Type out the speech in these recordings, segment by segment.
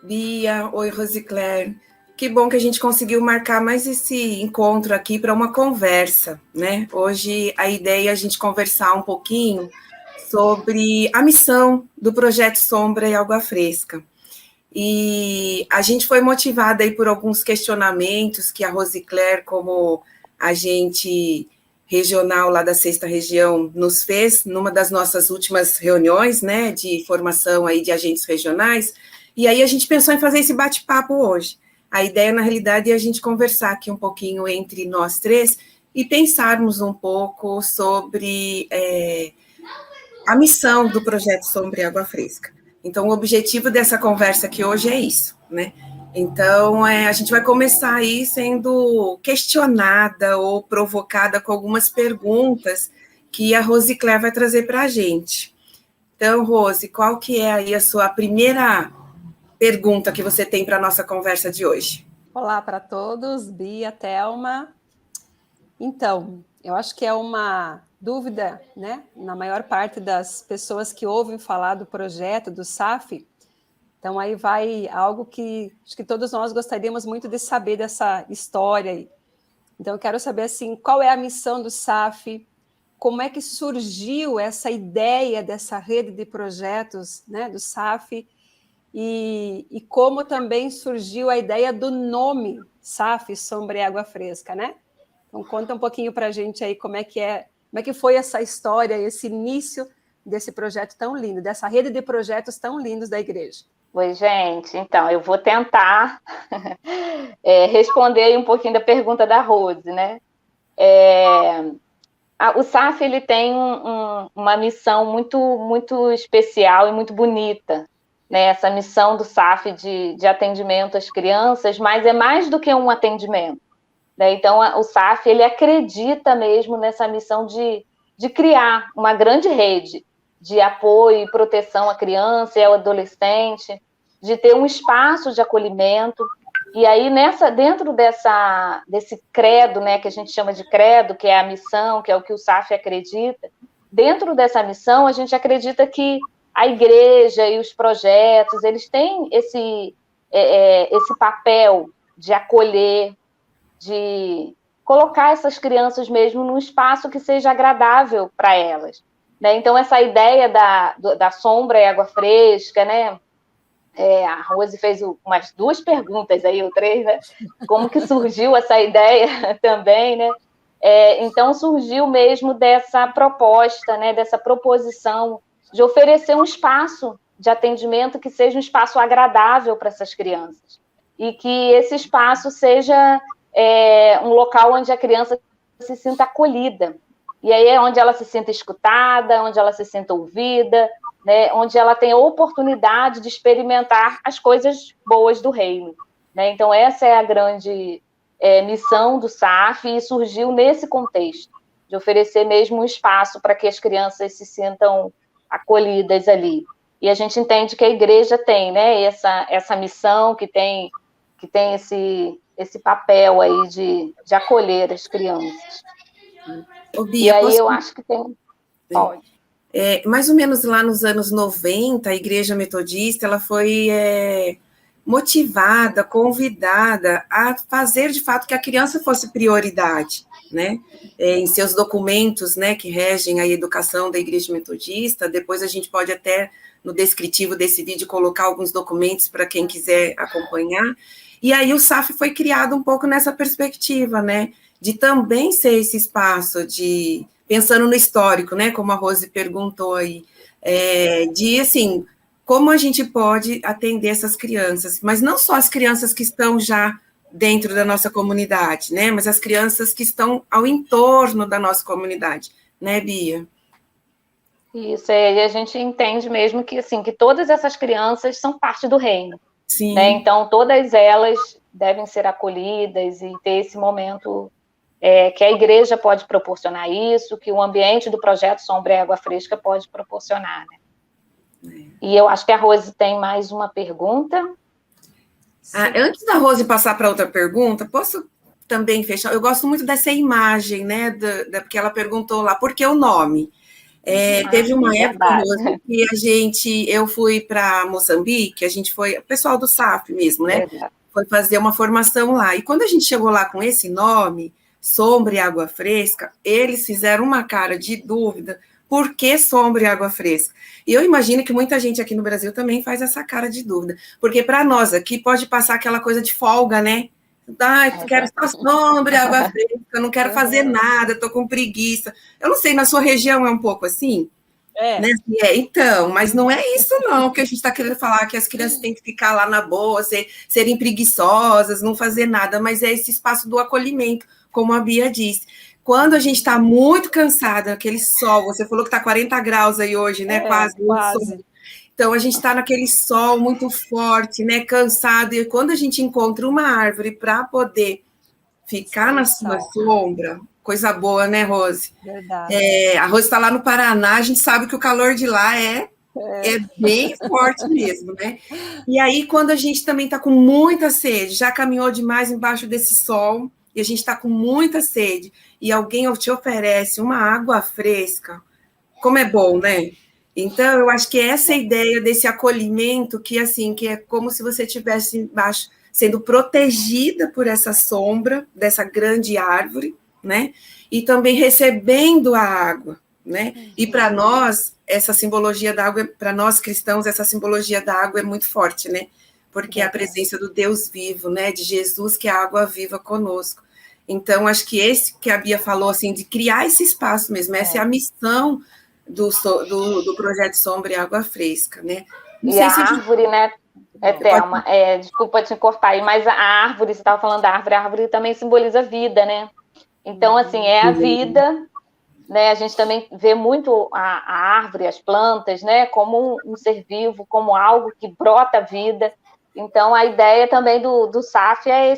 Bia, oi, Rosicler. Que bom que a gente conseguiu marcar mais esse encontro aqui para uma conversa, né? Hoje a ideia é a gente conversar um pouquinho sobre a missão do Projeto Sombra e Água Fresca. E a gente foi motivada aí por alguns questionamentos que a Rosicler, como agente regional lá da Sexta Região, nos fez numa das nossas últimas reuniões, né, de formação aí de agentes regionais, e aí a gente pensou em fazer esse bate-papo hoje. A ideia, na realidade, é a gente conversar aqui um pouquinho entre nós três e pensarmos um pouco sobre a missão do Projeto Sombra e Água Fresca. Então, o objetivo dessa conversa aqui hoje é isso, né? Então, a gente vai começar aí sendo questionada ou provocada com algumas perguntas que a Rosicler vai trazer para a gente. Então, Rose, qual que é aí a sua primeira pergunta que você tem para a nossa conversa de hoje? Olá para todos, Bia, Thelma. Então, eu acho que é uma dúvida, né, na maior parte das pessoas que ouvem falar do projeto, do SAF. Então, aí vai algo que acho que todos nós gostaríamos muito de saber dessa história. Então, eu quero saber, assim, qual é a missão do SAF, como é que surgiu essa ideia dessa rede de projetos, né, do SAF, e como também surgiu a ideia do nome SAF, Sombra e Água Fresca, né? Então, conta um pouquinho para a gente aí como é que foi essa história, esse início desse projeto tão lindo, dessa rede de projetos tão lindos da igreja. Oi, gente. Então, eu vou tentar responder aí um pouquinho da pergunta da Rose, né? O SAF, ele tem uma missão muito, muito especial e muito bonita, né? Essa missão do SAF de atendimento às crianças, mas é mais do que um atendimento, né? Então, o SAF, ele acredita mesmo nessa missão de criar uma grande rede de apoio e proteção à criança e ao adolescente, de ter um espaço de acolhimento. E aí, dentro desse credo, né, que a gente chama de credo, que é a missão, que é o que o SAF acredita, dentro dessa missão, a gente acredita que a igreja e os projetos, eles têm esse papel de acolher, de colocar essas crianças mesmo num espaço que seja agradável para elas, né? Então, essa ideia da sombra e água fresca, né? A Rose fez umas 2 perguntas aí, ou 3, né? Como que surgiu essa ideia também, né? Então, surgiu mesmo dessa proposta, né? Dessa proposição de oferecer um espaço de atendimento que seja um espaço agradável para essas crianças. E que esse espaço seja um local onde a criança se sinta acolhida. E aí é onde ela se sinta escutada, onde ela se sinta ouvida, né, onde ela tem a oportunidade de experimentar as coisas boas do reino, né? Então, essa é a grande missão do SAF, e surgiu nesse contexto, de oferecer mesmo um espaço para que as crianças se sintam acolhidas ali. E a gente entende que a igreja tem, né, essa missão, que tem esse papel aí de acolher as crianças. Bia, e aí eu acho que tem... Pode. Mais ou menos lá nos anos 90, a Igreja Metodista ela foi motivada, convidada a fazer de fato que a criança fosse prioridade, né? Em seus documentos, né, que regem a educação da Igreja Metodista. Depois a gente pode até, no descritivo desse vídeo, colocar alguns documentos para quem quiser acompanhar. E aí o SAF foi criado um pouco nessa perspectiva, né? De também ser esse espaço de... Pensando no histórico, né, como a Rose perguntou aí, de, assim, como a gente pode atender essas crianças, mas não só as crianças que estão já dentro da nossa comunidade, né, mas as crianças que estão ao entorno da nossa comunidade, né, Bia? Isso, e a gente entende mesmo que, assim, que todas essas crianças são parte do reino. Sim. Né? Então, todas elas devem ser acolhidas e ter esse momento... que a igreja pode proporcionar isso, que o ambiente do projeto Sombra e Água Fresca pode proporcionar, né? E eu acho que a Rose tem mais uma pergunta. Antes da Rose passar para outra pergunta, posso também fechar? Eu gosto muito dessa imagem, né, porque ela perguntou lá, por que o nome? Teve uma época, verdade. Rose, que eu fui para Moçambique, a gente foi, o pessoal do SAF mesmo, né? Verdade. Foi fazer uma formação lá. E quando a gente chegou lá com esse nome, Sombra e Água Fresca, eles fizeram uma cara de dúvida, por que Sombra e Água Fresca? E eu imagino que muita gente aqui no Brasil também faz essa cara de dúvida, porque para nós aqui pode passar aquela coisa de folga, né? Quero só sombra e água fresca, eu não quero fazer nada, estou com preguiça. Eu não sei, na sua região é um pouco assim? Né? Então, mas não é isso não, que a gente está querendo falar, que as crianças têm que ficar lá na boa, serem preguiçosas, não fazer nada, mas é esse espaço do acolhimento, como a Bia disse. Quando a gente está muito cansada, aquele sol, você falou que está 40 graus aí hoje, né? Quase. Então, a gente está naquele sol muito forte, né? Cansado, e quando a gente encontra uma árvore para poder ficar na sua sombra, coisa boa, né, Rose? Verdade. A Rose está lá no Paraná, a gente sabe que o calor de lá é bem forte mesmo, né? E aí, quando a gente também está com muita sede, já caminhou demais embaixo desse sol, e a gente está com muita sede, e alguém te oferece uma água fresca, como é bom, né? Então, eu acho que essa é a ideia desse acolhimento, que assim, que é como se você estivesse embaixo, sendo protegida por essa sombra dessa grande árvore, né? E também recebendo a água, né? E para nós, essa simbologia da água, para nós cristãos, essa simbologia da água é muito forte, né? Porque é a presença do Deus vivo, né? De Jesus, que é a água viva conosco. Então, acho que esse que a Bia falou, assim, de criar esse espaço mesmo, essa é a missão do projeto Sombra e Água Fresca, né? Não sei se árvore, né, Thelma, desculpa te cortar aí, mas a árvore, você estava falando da árvore, a árvore também simboliza vida, né? Então, assim, é a vida, né? A gente também vê muito a árvore, as plantas, né, como um ser vivo, como algo que brota vida. Então, a ideia também do SAF é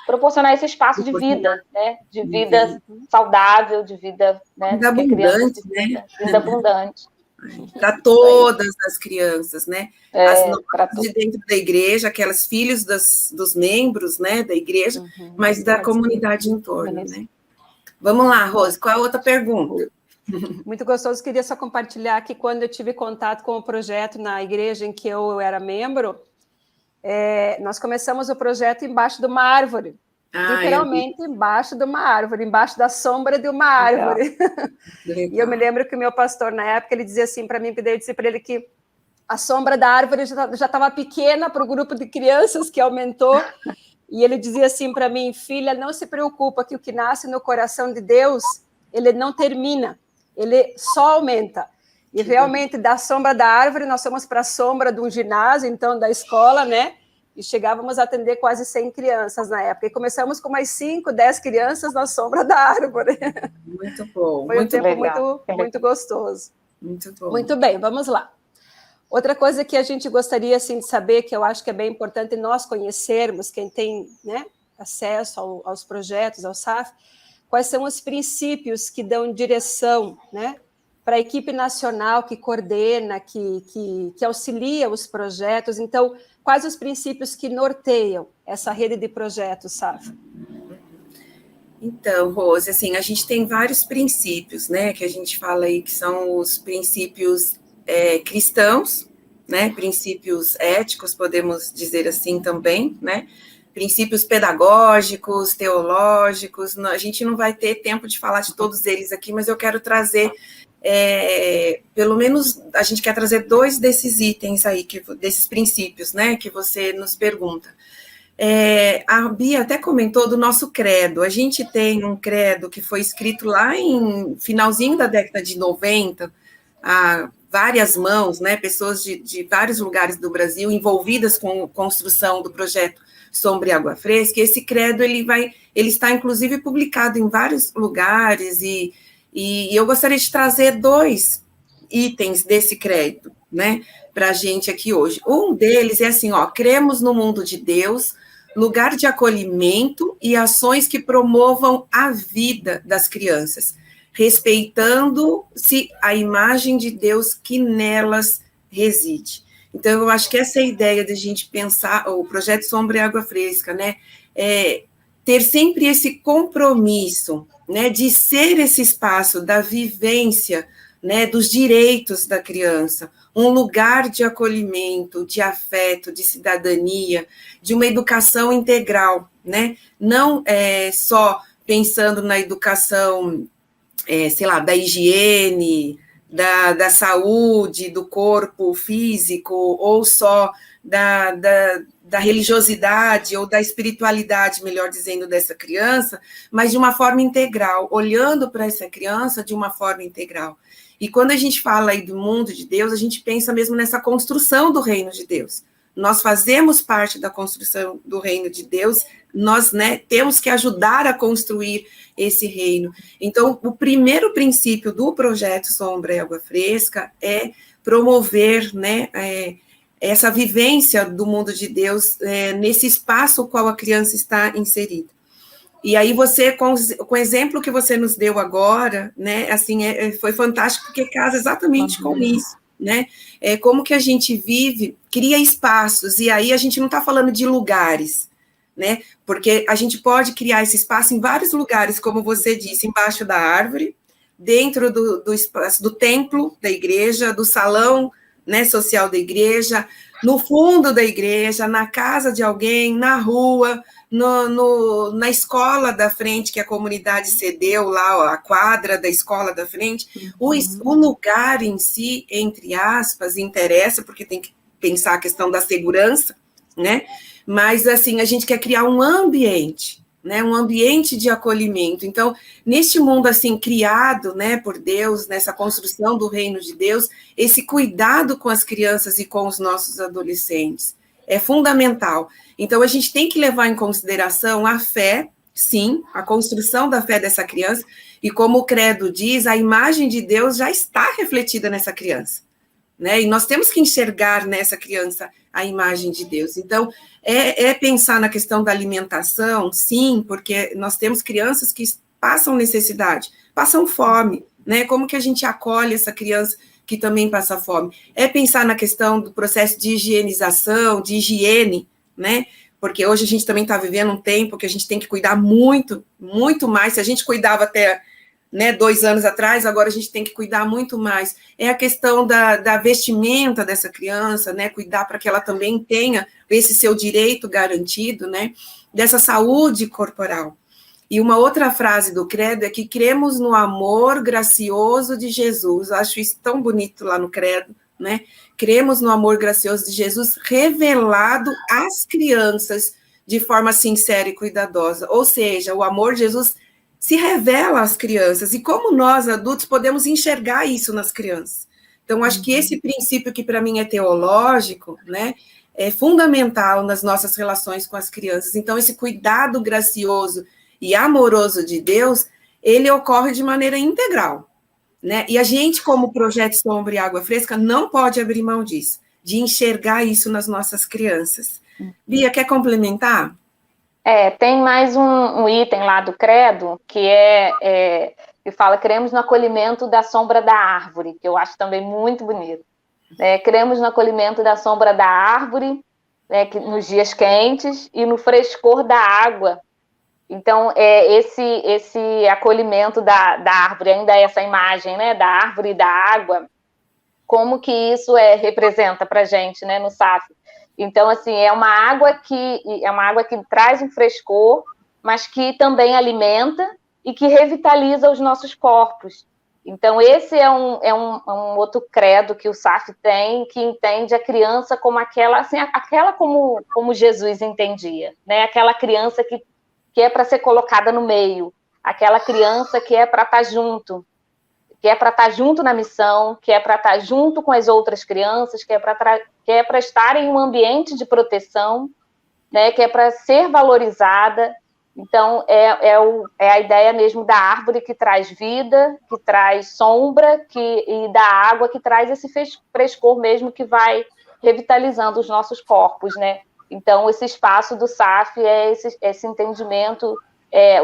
proporcionar esse espaço de vida, né? De vida saudável, de vida, né? Vida abundante, né? Vida abundante. Para todas as crianças, né? As nossas de dentro da igreja, aquelas filhos dos membros, né, da igreja, mas da comunidade em torno, né? Vamos lá, Rose, qual é a outra pergunta? Muito gostoso, queria só compartilhar que quando eu tive contato com o projeto na igreja em que eu era membro, nós começamos o projeto embaixo de uma árvore, literalmente embaixo de uma árvore, embaixo da sombra de uma árvore. Legal. E eu me lembro que o meu pastor, na época, ele dizia assim para mim, que eu disse para ele que a sombra da árvore já estava pequena para o grupo de crianças, que aumentou, e ele dizia assim para mim, filha, não se preocupa que o que nasce no coração de Deus, ele não termina, ele só aumenta. E realmente, da sombra da árvore, nós fomos para a sombra de um ginásio, então, da escola, né? E chegávamos a atender quase 100 crianças na época. E começamos com mais 5, 10 crianças na sombra da árvore. Muito bom. Foi um tempo muito gostoso. Muito bom. Muito bem, vamos lá. Outra coisa que a gente gostaria assim, de saber, que eu acho que é bem importante nós conhecermos, quem tem, né, acesso aos projetos, ao SAF, quais são os princípios que dão direção, né, para a equipe nacional que coordena, que auxilia os projetos. Então, quais os princípios que norteiam essa rede de projetos, SAF? Então, Rose, assim, a gente tem vários princípios, né, que a gente fala aí que são os princípios cristãos, né, princípios éticos, podemos dizer assim também, né, princípios pedagógicos, teológicos. A gente não vai ter tempo de falar de todos eles aqui, mas eu quero trazer pelo menos a gente quer trazer 2 desses itens aí, desses princípios, né, que você nos pergunta. A Bia até comentou do nosso credo. A gente tem um credo que foi escrito lá em finalzinho da década de 90, a várias mãos, né, pessoas de vários lugares do Brasil envolvidas com a construção do projeto Sombra e Água Fresca. Esse credo ele está inclusive publicado em vários lugares e eu gostaria de trazer 2 itens desse credo, né, para a gente aqui hoje. Um deles é assim, cremos no mundo de Deus, lugar de acolhimento e ações que promovam a vida das crianças, respeitando-se a imagem de Deus que nelas reside. Então, eu acho que essa é a ideia de a gente pensar, o projeto Sombra e Água Fresca, né, ter sempre esse compromisso, né, de ser esse espaço da vivência né, dos direitos da criança, um lugar de acolhimento, de afeto, de cidadania, de uma educação integral, né? Não só pensando na educação, sei lá, da higiene, da saúde, do corpo físico, ou só da religiosidade ou da espiritualidade, melhor dizendo, dessa criança, mas de uma forma integral, olhando para essa criança de uma forma integral. E quando a gente fala aí do mundo de Deus, a gente pensa mesmo nessa construção do reino de Deus. Nós fazemos parte da construção do reino de Deus, nós, né, temos que ajudar a construir esse reino. Então, o primeiro princípio do projeto Sombra e Água Fresca é promover, né, essa vivência do mundo de Deus nesse espaço qual a criança está inserida. E aí você, com o exemplo que você nos deu agora, né, assim, foi fantástico, porque casa exatamente com isso, né? Como que a gente vive, cria espaços, e aí a gente não está falando de lugares, né? Porque a gente pode criar esse espaço em vários lugares, como você disse, embaixo da árvore, dentro do espaço do templo da igreja, do salão, né, social da igreja, no fundo da igreja, na casa de alguém, na rua, na escola da frente, que a comunidade cedeu lá, a quadra da escola da frente. O lugar em si, entre aspas, interessa, porque tem que pensar a questão da segurança, né? Mas, assim, a gente quer criar um ambiente, né? Um ambiente de acolhimento. Então, neste mundo, assim, criado, né, por Deus, nessa construção do reino de Deus, esse cuidado com as crianças e com os nossos adolescentes é fundamental. Então, a gente tem que levar em consideração a fé, sim, a construção da fé dessa criança, e como o credo diz, a imagem de Deus já está refletida nessa criança, né? E nós temos que enxergar nessa criança a imagem de Deus. Então, pensar na questão da alimentação, sim, porque nós temos crianças que passam necessidade, passam fome, né? Como que a gente acolhe essa criança que também passa fome? É pensar na questão do processo de higienização, de higiene, né? Porque hoje a gente também está vivendo um tempo que a gente tem que cuidar muito, muito mais. Se a gente cuidava até, né, 2 anos atrás, agora a gente tem que cuidar muito mais. É a questão da vestimenta dessa criança, né? Cuidar para que ela também tenha esse seu direito garantido, né? Dessa saúde corporal. E uma outra frase do credo é que cremos no amor gracioso de Jesus. Eu acho isso tão bonito lá no credo, né? Cremos no amor gracioso de Jesus revelado às crianças de forma sincera e cuidadosa. Ou seja, o amor de Jesus se revela às crianças. E como nós, adultos, podemos enxergar isso nas crianças? Então, acho que esse princípio, que para mim é teológico, né, é fundamental nas nossas relações com as crianças. Então, esse cuidado gracioso e amoroso de Deus, ele ocorre de maneira integral, né? E a gente, como Projeto Sombra e Água Fresca, não pode abrir mão disso, de enxergar isso nas nossas crianças. Bia, quer complementar? Tem mais um item lá do credo, que fala: cremos no acolhimento da sombra da árvore, que eu acho também muito bonito. Cremos no acolhimento da sombra da árvore, né, nos dias quentes, e no frescor da água. Então, esse acolhimento da árvore, ainda essa imagem, né, da árvore e da água, como que isso representa para a gente, né, no SAF? Então, assim, é uma água que traz um frescor, mas que também alimenta e que revitaliza os nossos corpos. Então, esse é um outro credo que o SAF tem, que entende a criança como aquela como Jesus entendia, né? Aquela criança que é para ser colocada no meio, aquela criança que é para estar junto, na missão, que é para estar junto com as outras crianças, que é para estar em um ambiente de proteção, né, que é para ser valorizada. Então, é a ideia mesmo da árvore que traz vida, que traz sombra, e da água que traz esse frescor mesmo, que vai revitalizando os nossos corpos, né? Então, esse espaço do SAF é esse entendimento.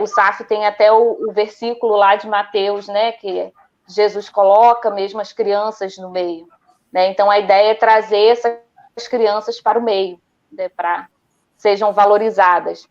O SAF tem até o versículo lá de Mateus, né, que Jesus coloca mesmo as crianças no meio, né? Então, a ideia é trazer essas crianças para o meio, né, para sejam valorizadas.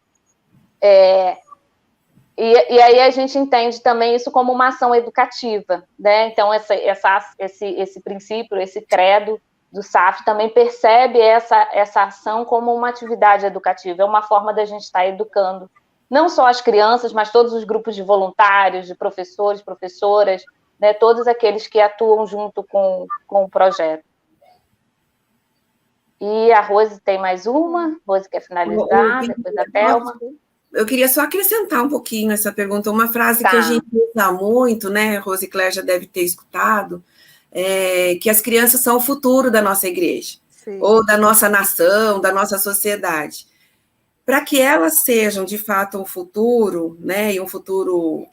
E aí a gente entende também isso como uma ação educativa, né? Então, esse princípio, esse credo do SAF também percebe essa ação como uma atividade educativa, é uma forma da gente estar educando não só as crianças, mas todos os grupos de voluntários, de professores, professoras, né? Todos aqueles que atuam junto com o projeto. E a Rose tem mais uma, Rose quer finalizar, depois a Thelma. Eu queria só acrescentar um pouquinho essa pergunta, uma frase que a gente usa muito, né, Rose Claire já deve ter escutado, que as crianças são o futuro da nossa igreja, sim, ou da nossa nação, da nossa sociedade. Para que elas sejam, de fato, um futuro, né, e um futuro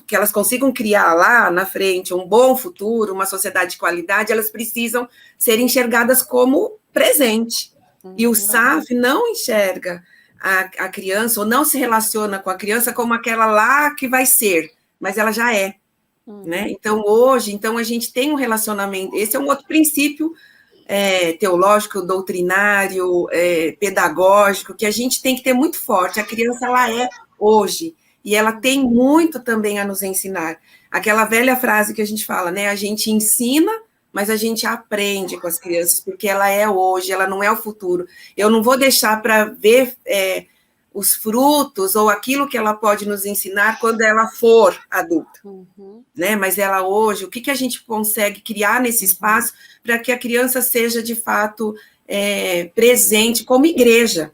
que elas consigam criar lá na frente, um bom futuro, uma sociedade de qualidade, elas precisam ser enxergadas como presente. E o SAF não enxerga a criança, ou não se relaciona com a criança como aquela lá que vai ser, mas ela já é, né? Então, hoje, a gente tem um relacionamento, esse é um outro princípio teológico, doutrinário, pedagógico, que a gente tem que ter muito forte. A criança, ela é hoje, e ela tem muito também a nos ensinar. Aquela velha frase que a gente fala, né? A gente ensina, mas a gente aprende com as crianças, porque ela é hoje, ela não é o futuro. Eu não vou deixar para ver os frutos ou aquilo que ela pode nos ensinar quando ela for adulta, né? Mas ela hoje, o que a gente consegue criar nesse espaço para que a criança seja, de fato, presente como igreja,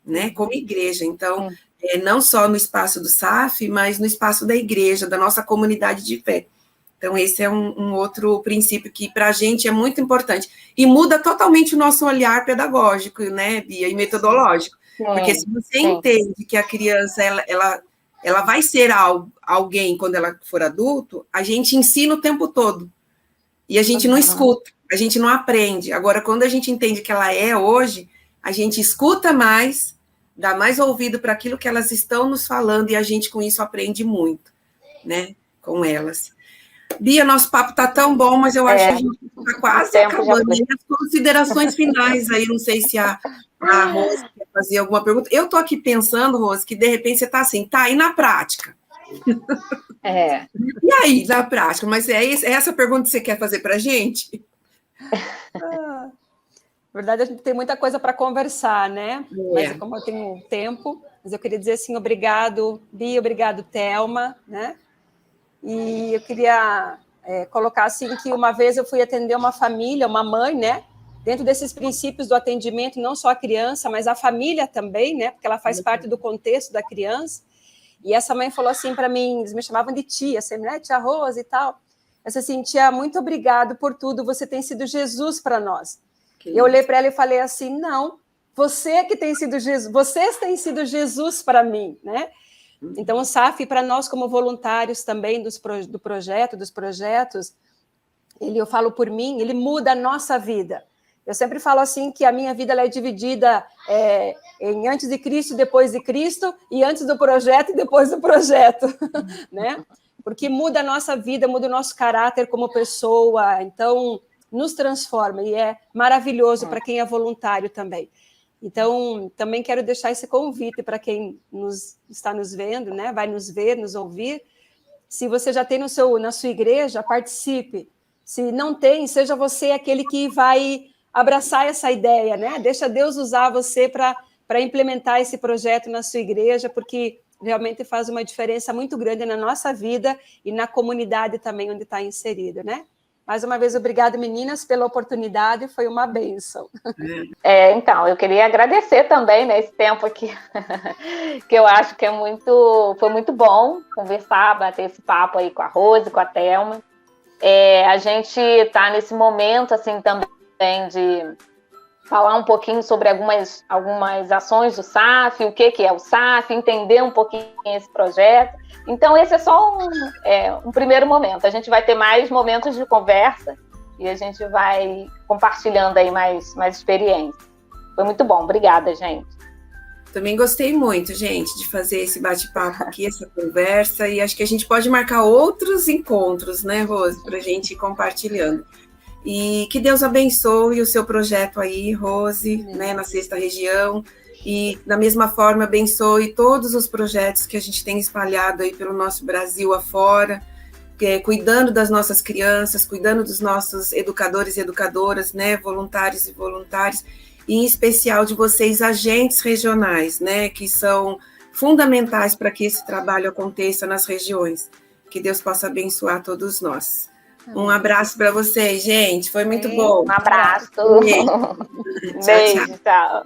né? Como igreja. Então, não só no espaço do SAF, mas no espaço da igreja, da nossa comunidade de fé. Então, esse é um outro princípio que, para a gente, é muito importante. E muda totalmente o nosso olhar pedagógico, né, Bia, e metodológico. Porque se você entende que a criança, ela vai ser alguém quando ela for adulto, a gente ensina o tempo todo. E a gente não escuta, a gente não aprende. Agora, quando a gente entende que ela é hoje, a gente escuta mais, dá mais ouvido para aquilo que elas estão nos falando, e a gente, com isso, aprende muito, né, com elas. Bia, nosso papo está tão bom, mas eu acho que a gente está quase acabando. E as considerações finais aí, não sei se a Rose quer fazer alguma pergunta. Eu estou aqui pensando, Rose, que de repente você está assim, e na prática? E aí, na prática? Mas é essa pergunta que você quer fazer para a gente? Na verdade, a gente tem muita coisa para conversar, né? Mas como eu tenho tempo, mas eu queria dizer assim, obrigado, Bia, obrigado, Thelma, né? E eu queria colocar assim que uma vez eu fui atender uma família, uma mãe, né? Dentro desses princípios do atendimento, não só a criança, mas a família também, né? Porque ela faz parte do contexto da criança. E essa mãe falou assim para mim, eles me chamavam de tia, assim, né? Tia Rosa e tal. Eu disse assim, tia, muito obrigado por tudo, você tem sido Jesus para nós. Eu olhei para ela e falei assim, não, você que tem sido Jesus, vocês têm sido Jesus para mim, né? Então, o SAF, para nós como voluntários também dos projetos, eu falo por mim, ele muda a nossa vida. Eu sempre falo assim que a minha vida ela é dividida em antes de Cristo e depois de Cristo, e antes do projeto e depois do projeto, né? Porque muda a nossa vida, muda o nosso caráter como pessoa, então nos transforma, e é maravilhoso para quem é voluntário também. Então, também quero deixar esse convite para quem está nos vendo, né? Vai nos ver, nos ouvir. Se você já tem na sua igreja, participe. Se não tem, seja você aquele que vai abraçar essa ideia, né? Deixa Deus usar você para implementar esse projeto na sua igreja, porque realmente faz uma diferença muito grande na nossa vida e na comunidade também onde está inserido, né? Mais uma vez, obrigada, meninas, pela oportunidade, foi uma bênção. Então, eu queria agradecer também, né, esse tempo aqui, que eu acho que foi muito bom conversar, bater esse papo aí com a Rose, com a Thelma. A gente está nesse momento, assim, também de falar um pouquinho sobre algumas ações do SAF, o que é o SAF, entender um pouquinho esse projeto. Então, esse é só um primeiro momento. A gente vai ter mais momentos de conversa e a gente vai compartilhando aí mais experiências. Foi muito bom. Obrigada, gente. Também gostei muito, gente, de fazer esse bate-papo aqui, essa conversa, e acho que a gente pode marcar outros encontros, né, Rose, para a gente ir compartilhando. E que Deus abençoe o seu projeto aí, Rose, né, na 6ª região, E, da mesma forma, abençoe todos os projetos que a gente tem espalhado aí pelo nosso Brasil afora, cuidando das nossas crianças, cuidando dos nossos educadores e educadoras, né, voluntários e voluntários, e em especial de vocês, agentes regionais, né, que são fundamentais para que esse trabalho aconteça nas regiões. Que Deus possa abençoar todos nós. Um abraço para vocês, gente. Foi muito bom. Um abraço. Beijo. Beijo, tchau.